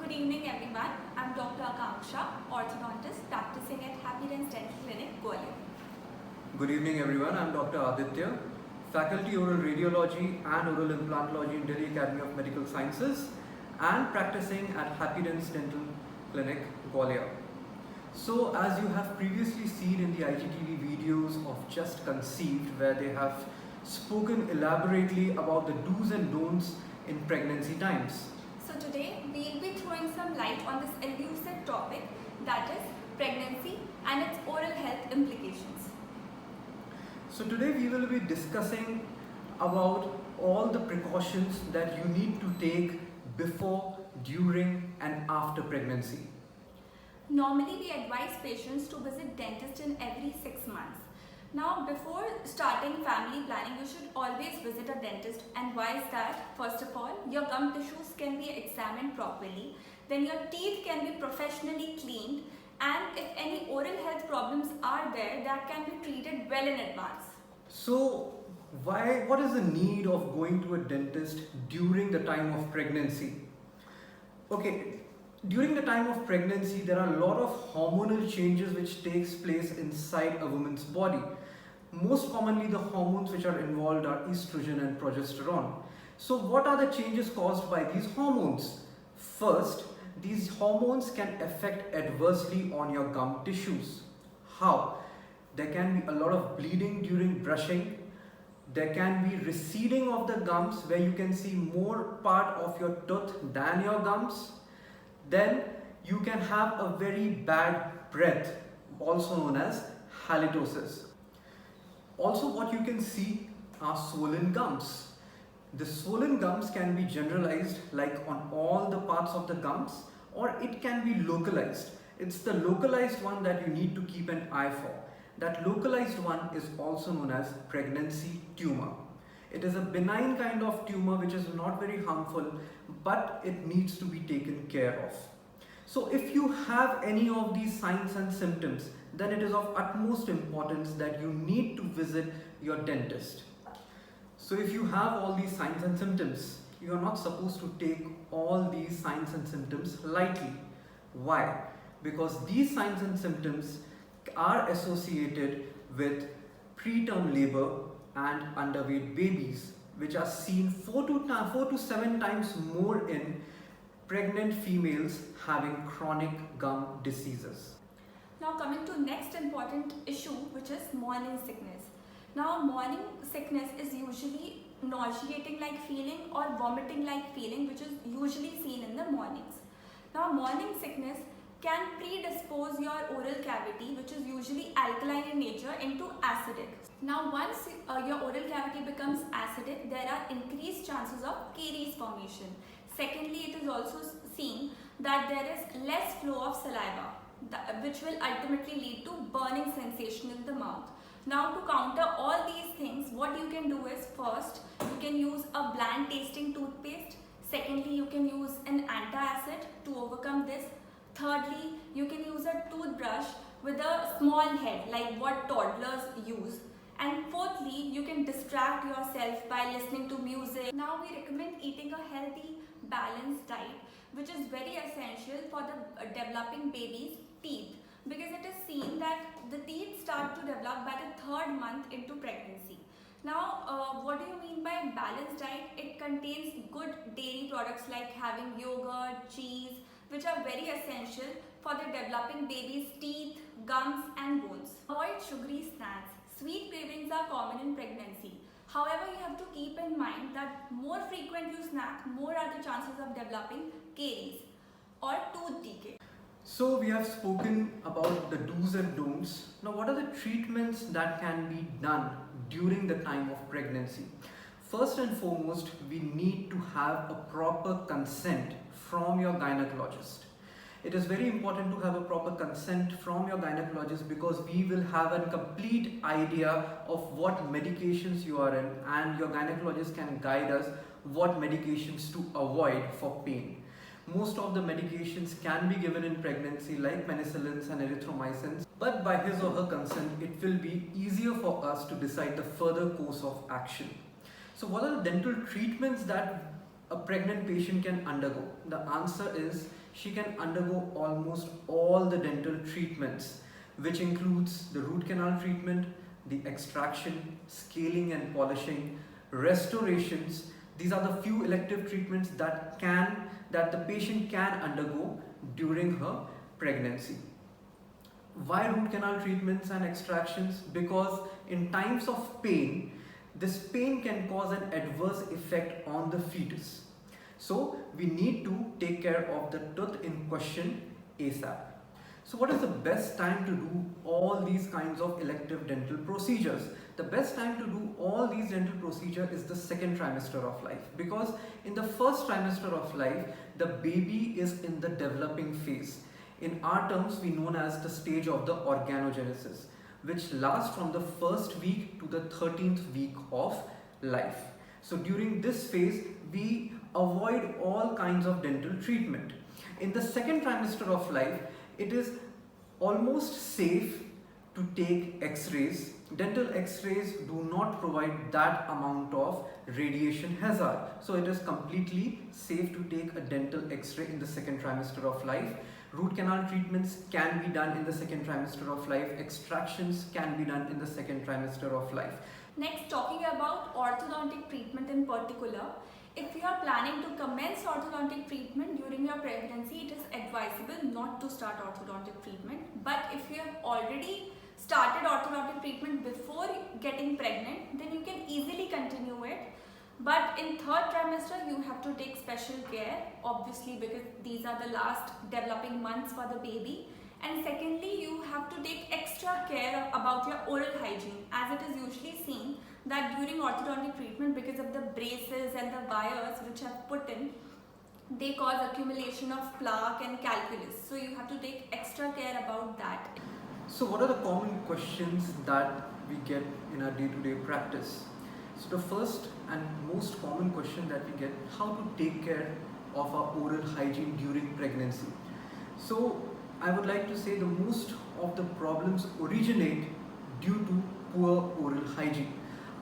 Good evening everyone. I'm Dr. Akanksha, orthodontist practicing at Happy Dents Dental Clinic, Gwalior. Good evening everyone, I'm Dr. Aditya, Faculty Oral Radiology and Oral Implantology in Delhi Academy of Medical Sciences and practicing at Happy Dents Dental Clinic, Gwalior. So as you have previously seen in the IGTV videos of Just Conceived, where they have spoken elaborately about the do's and don'ts in pregnancy times. So today we'll be throwing some light on this elusive topic, that is pregnancy and its oral health implications. So today we will be discussing about all the precautions that you need to take before, during and after pregnancy. Normally we advise patients to visit dentist in every 6 months. Now before starting family planning, you should always visit a dentist. And why is that? First of all, your gum tissues can be examined properly, then your teeth can be professionally cleaned, and if any oral health problems are there, that can be treated well in advance. So what is the need of going to a dentist during the time of pregnancy? Okay, during the time of pregnancy, there are a lot of hormonal changes which takes place inside a woman's body. Most commonly, the hormones which are involved are estrogen and progesterone. So what are the changes caused by these hormones? First, these hormones can affect adversely on your gum tissues. How? There can be a lot of bleeding during brushing. There can be receding of the gums where you can see more part of your tooth than your gums. Then you can have a very bad breath, also known as halitosis. Also, what you can see are swollen gums. The swollen gums can be generalized, like on all the parts of the gums, or it can be localized. It's the localized one that you need to keep an eye for. That localized one is also known as pregnancy tumor. It is a benign kind of tumor which is not very harmful, but it needs to be taken care of. So if you have any of these signs and symptoms, then it is of utmost importance that you need to visit your dentist. So if you have all these signs and symptoms, you are not supposed to take all these signs and symptoms lightly. Why? Because these signs and symptoms are associated with preterm labor and underweight babies, which are seen 4 to 7 times more in pregnant females having chronic gum diseases. Now coming to next important issue, which is morning sickness. Now morning sickness is usually nauseating like feeling or vomiting like feeling, which is usually seen in the mornings. Now morning sickness can predispose your oral cavity, which is usually alkaline in nature, into acidic. Now once your oral cavity becomes acidic, there are increased chances of caries formation. Secondly, it is also seen that there is less flow of saliva, which will ultimately lead to burning sensation in the mouth. Now to counter all these things, what you can do is, first you can use a bland tasting toothpaste. Secondly, you can use an antacid to overcome this. Thirdly, you can use a toothbrush with a small head like what toddlers use. And fourthly, you can distract yourself by listening to music. Now we recommend eating a healthy, balanced diet, which is very essential for the developing baby's teeth, because it is seen that the teeth start to develop by the 3rd month into pregnancy. Now, what do you mean by balanced diet? It contains good dairy products like having yogurt, cheese, which are very essential for the developing baby's teeth, gums and bones. Avoid sugary snacks. Sweet cravings are common in pregnancy. However, you have to keep in mind that more frequent you snack, more are the chances of developing caries or tooth decay. So we have spoken about the do's and don'ts. Now what are the treatments that can be done during the time of pregnancy? First and foremost, we need to have a proper consent from your gynecologist. It is very important to have a proper consent from your gynecologist, because we will have a complete idea of what medications you are in, and your gynecologist can guide us what medications to avoid for pain. Most of the medications can be given in pregnancy, like penicillins and erythromycins, but by his or her consent, it will be easier for us to decide the further course of action. So what are the dental treatments that a pregnant patient can undergo? The answer is she can undergo almost all the dental treatments, which includes the root canal treatment, the extraction, scaling and polishing, restorations. These are the few elective treatments that the patient can undergo during her pregnancy. Why root canal treatments and extractions? Because in times of pain, this pain can cause an adverse effect on the fetus. So we need to take care of the tooth in question ASAP. So what is the best time to do all these kinds of elective dental procedures? The best time to do all these dental procedures is the second trimester of life, because in the first trimester of life, the baby is in the developing phase. In our terms, we known as the stage of the organogenesis, which lasts from the first week to the 13th week of life. So during this phase, we avoid all kinds of dental treatment. In the second trimester of life, it is almost safe to take x-rays. Dental x-rays do not provide that amount of radiation hazard. So it is completely safe to take a dental x-ray in the second trimester of life. Root canal treatments can be done in the second trimester of life. Extractions can be done in the second trimester of life. Next, talking about orthodontic treatment in particular. If you are planning to commence orthodontic treatment during your pregnancy, it is advisable not to start orthodontic treatment. But if you have already started orthodontic treatment before getting pregnant, then you can easily continue it. But in third trimester, you have to take special care, obviously, because these are the last developing months for the baby. And secondly, you have to take extra care about your oral hygiene, as it is usually seen that during orthodontic treatment, because of the braces and the wires which are put in, they cause accumulation of plaque and calculus. So you have to take extra care about that. So what are the common questions that we get in our day-to-day practice? So the first and most common question that we get, how to take care of our oral hygiene during pregnancy. So I would like to say the most of the problems originate due to poor oral hygiene.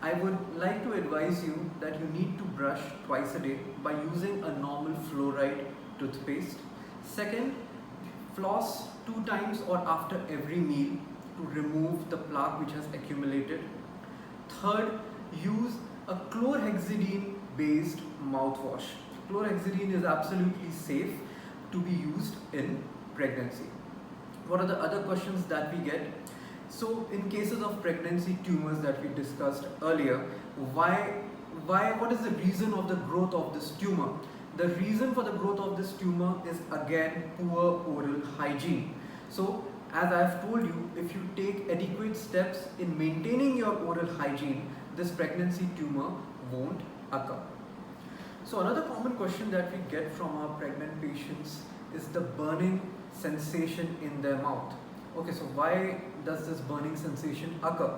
I would like to advise you that you need to brush twice a day by using a normal fluoride toothpaste. Second, floss 2 times or after every meal to remove the plaque which has accumulated. Third, use a chlorhexidine based mouthwash. Chlorhexidine is absolutely safe to be used in pregnancy. What are the other questions that we get? So in cases of pregnancy tumors that we discussed earlier, what is the reason of the growth of this tumor? The reason for the growth of this tumor is again poor oral hygiene. So as I have told you, if you take adequate steps in maintaining your oral hygiene, this pregnancy tumor won't occur. So another common question that we get from our pregnant patients is the burning sensation in their mouth. Okay, so why does this burning sensation occur?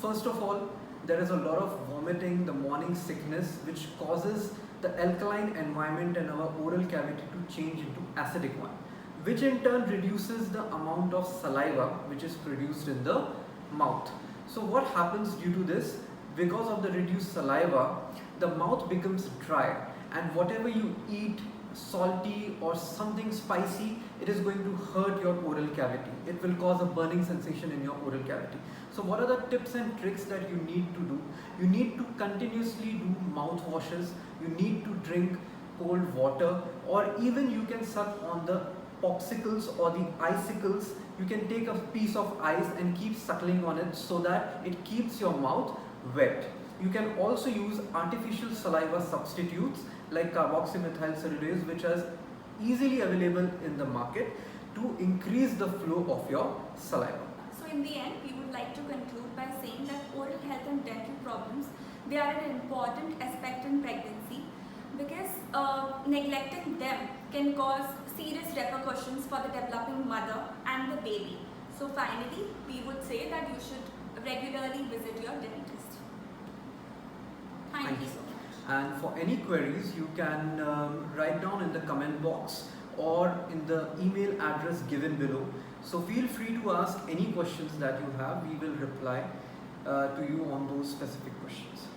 First of all, there is a lot of vomiting, the morning sickness, which causes the alkaline environment in our oral cavity to change into acidic one, which in turn reduces the amount of saliva which is produced in the mouth. So what happens due to this? Because of the reduced saliva, the mouth becomes dry, and whatever you eat, salty or something spicy, it is going to hurt your oral cavity. It will cause a burning sensation in your oral cavity. So what are the tips and tricks that you need to do? You need to continuously do mouth washes. You need to drink cold water, or even you can suck on the popsicles or the icicles. You can take a piece of ice and keep suckling on it so that it keeps your mouth wet. You can also use artificial saliva substitutes like carboxymethylceridase, which is easily available in the market to increase the flow of your saliva. So in the end, we would like to conclude by saying that oral health and dental problems, they are an important aspect in pregnancy, because neglecting them can cause serious repercussions for the developing mother and the baby. So finally, we would say that you should regularly visit your dentist. Thank you so much. And for any queries, you can write down in the comment box or in the email address given below. So feel free to ask any questions that you have. We will reply to you on those specific questions.